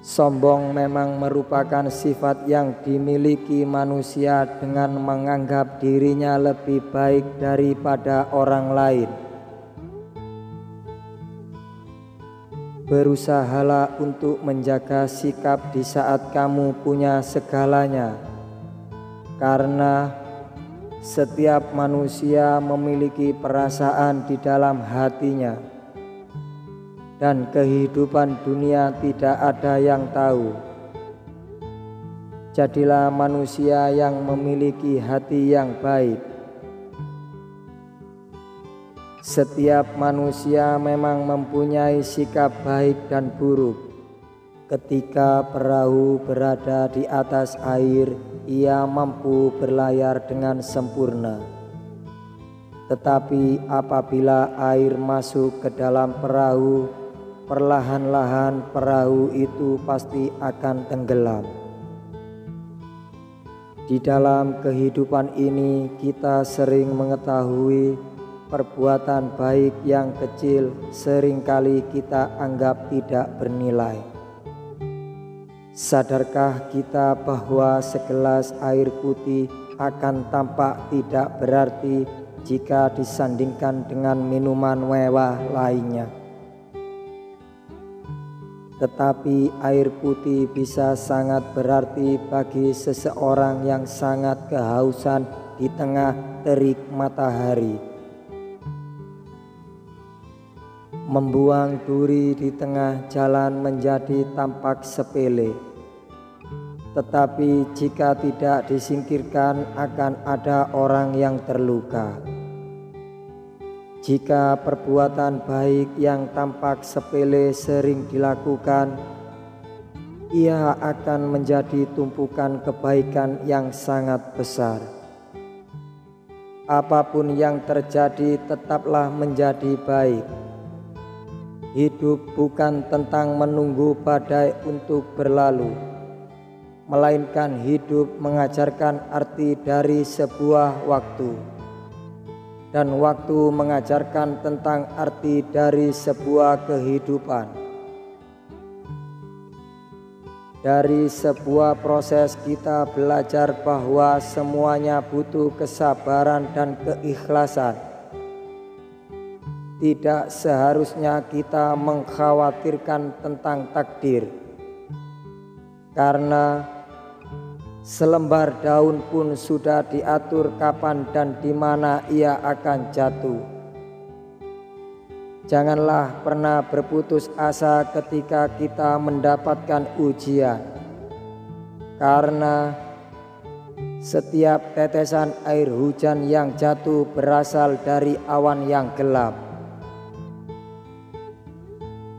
Sombong memang merupakan sifat yang dimiliki manusia dengan menganggap dirinya lebih baik daripada orang lain. Berusahalah untuk menjaga sikap di saat kamu punya segalanya, karena setiap manusia memiliki perasaan di dalam hatinya, dan kehidupan dunia tidak ada yang tahu. Jadilah manusia yang memiliki hati yang baik. Setiap manusia memang mempunyai sikap baik dan buruk. Ketika perahu berada di atas air, ia mampu berlayar dengan sempurna. Tetapi apabila air masuk ke dalam perahu, perlahan-lahan perahu itu pasti akan tenggelam. Di dalam kehidupan ini kita sering mengetahui perbuatan baik yang kecil seringkali kita anggap tidak bernilai. Sadarkah kita bahwa segelas air putih akan tampak tidak berarti jika disandingkan dengan minuman mewah lainnya? Tetapi air putih bisa sangat berarti bagi seseorang yang sangat kehausan di tengah terik matahari. Membuang duri di tengah jalan menjadi tampak sepele, tetapi jika tidak disingkirkan akan ada orang yang terluka. Jika perbuatan baik yang tampak sepele sering dilakukan, ia akan menjadi tumpukan kebaikan yang sangat besar. Apapun yang terjadi, tetaplah menjadi baik. Hidup bukan tentang menunggu badai untuk berlalu, melainkan hidup mengajarkan arti dari sebuah waktu, dan waktu mengajarkan tentang arti dari sebuah kehidupan. Dari sebuah proses kita belajar bahwa semuanya butuh kesabaran dan keikhlasan. Tidak seharusnya kita mengkhawatirkan tentang takdir, karena selembar daun pun sudah diatur kapan dan di mana ia akan jatuh. Janganlah pernah berputus asa ketika kita mendapatkan ujian, karena setiap tetesan air hujan yang jatuh berasal dari awan yang gelap.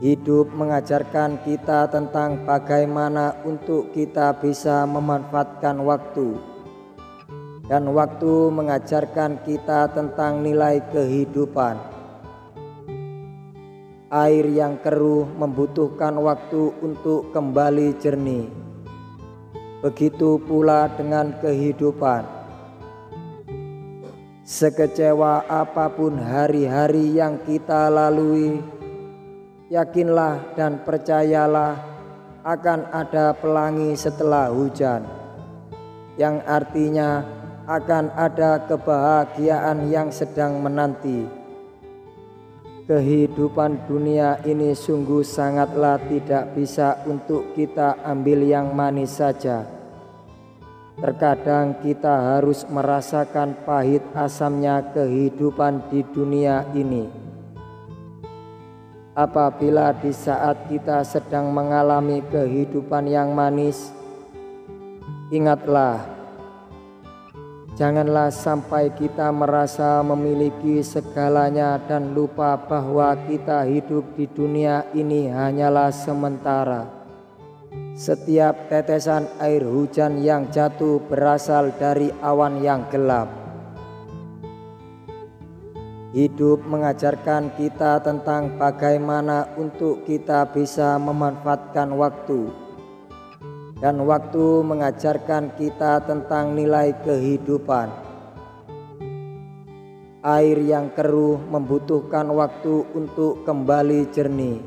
Hidup mengajarkan kita tentang bagaimana untuk kita bisa memanfaatkan waktu, dan waktu mengajarkan kita tentang nilai kehidupan. Air yang keruh membutuhkan waktu untuk kembali jernih. Begitu pula dengan kehidupan. Sekecewa apapun hari-hari yang kita lalui, yakinlah dan percayalah akan ada pelangi setelah hujan, yang artinya akan ada kebahagiaan yang sedang menanti. Kehidupan dunia ini sungguh sangatlah tidak bisa untuk kita ambil yang manis saja. Terkadang kita harus merasakan pahit asamnya kehidupan di dunia ini. Apabila di saat kita sedang mengalami kehidupan yang manis, ingatlah, janganlah sampai kita merasa memiliki segalanya dan lupa bahwa kita hidup di dunia ini hanyalah sementara. Setiap tetesan air hujan yang jatuh berasal dari awan yang gelap. Hidup mengajarkan kita tentang bagaimana untuk kita bisa memanfaatkan waktu, dan waktu mengajarkan kita tentang nilai kehidupan. Air yang keruh membutuhkan waktu untuk kembali jernih.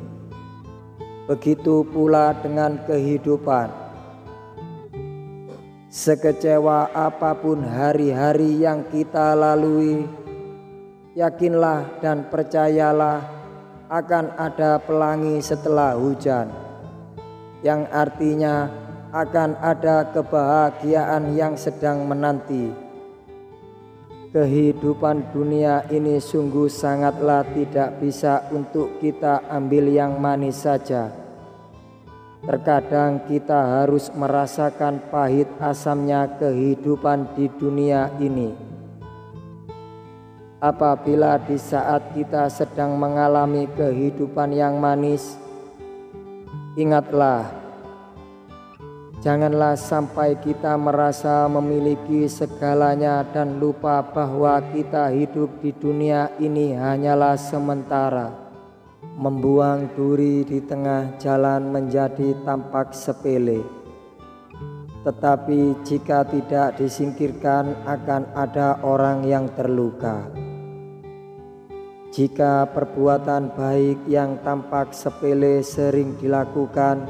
Begitu pula dengan kehidupan. Sekecewa apapun hari-hari yang kita lalui, yakinlah dan percayalah akan ada pelangi setelah hujan, yang artinya akan ada kebahagiaan yang sedang menanti. Kehidupan dunia ini sungguh sangatlah tidak bisa untuk kita ambil yang manis saja. Terkadang kita harus merasakan pahit asamnya kehidupan di dunia ini. Apabila di saat kita sedang mengalami kehidupan yang manis, ingatlah, janganlah sampai kita merasa memiliki segalanya dan lupa bahwa kita hidup di dunia ini hanyalah sementara. Membuang duri di tengah jalan menjadi tampak sepele, tetapi jika tidak disingkirkan akan ada orang yang terluka. Jika perbuatan baik yang tampak sepele sering dilakukan,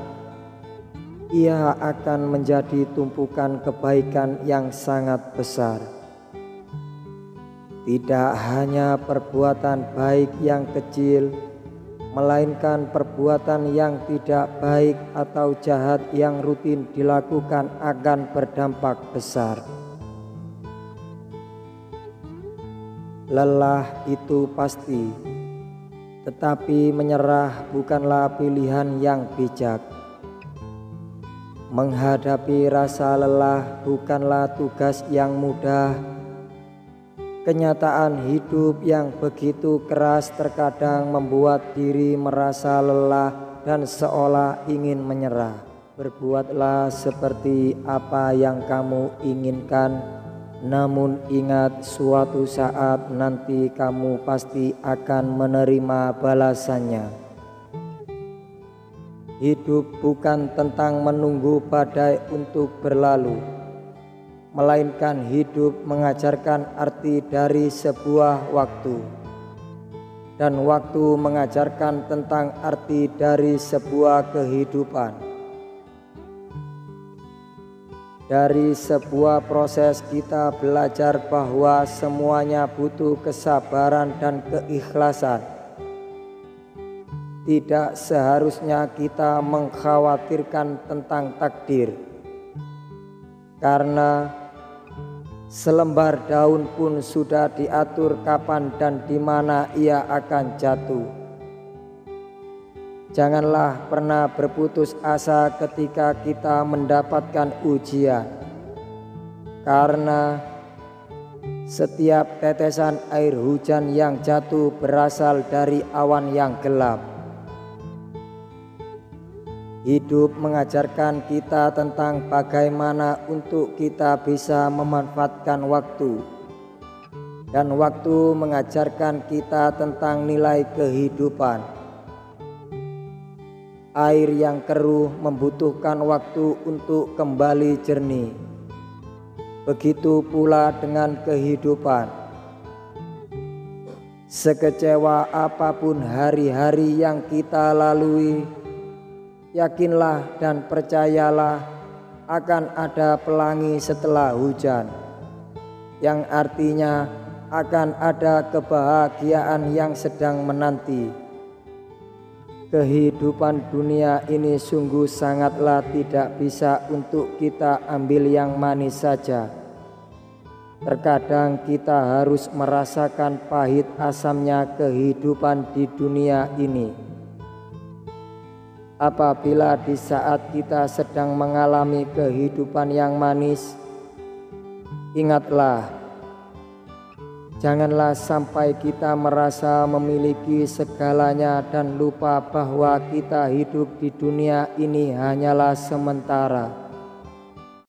ia akan menjadi tumpukan kebaikan yang sangat besar. Tidak hanya perbuatan baik yang kecil, melainkan perbuatan yang tidak baik atau jahat yang rutin dilakukan akan berdampak besar. Lelah itu pasti, tetapi menyerah bukanlah pilihan yang bijak. Menghadapi rasa lelah bukanlah tugas yang mudah. Kenyataan hidup yang begitu keras terkadang membuat diri merasa lelah dan seolah ingin menyerah. Berbuatlah seperti apa yang kamu inginkan, namun ingat suatu saat nanti kamu pasti akan menerima balasannya. Hidup bukan tentang menunggu badai untuk berlalu, melainkan hidup mengajarkan arti dari sebuah waktu, dan waktu mengajarkan tentang arti dari sebuah kehidupan. Dari sebuah proses kita belajar bahwa semuanya butuh kesabaran dan keikhlasan. Tidak seharusnya kita mengkhawatirkan tentang takdir, karena selembar daun pun sudah diatur kapan dan di mana ia akan jatuh. Janganlah pernah berputus asa ketika kita mendapatkan ujian, karena setiap tetesan air hujan yang jatuh berasal dari awan yang gelap. Hidup mengajarkan kita tentang bagaimana untuk kita bisa memanfaatkan waktu, dan waktu mengajarkan kita tentang nilai kehidupan. Air yang keruh membutuhkan waktu untuk kembali jernih. Begitu pula dengan kehidupan. Sekecewa apapun hari-hari yang kita lalui, yakinlah dan percayalah akan ada pelangi setelah hujan, yang artinya akan ada kebahagiaan yang sedang menanti. Kehidupan dunia ini sungguh sangatlah tidak bisa untuk kita ambil yang manis saja. Terkadang kita harus merasakan pahit asamnya kehidupan di dunia ini. Apabila di saat kita sedang mengalami kehidupan yang manis, ingatlah, janganlah sampai kita merasa memiliki segalanya dan lupa bahwa kita hidup di dunia ini hanyalah sementara.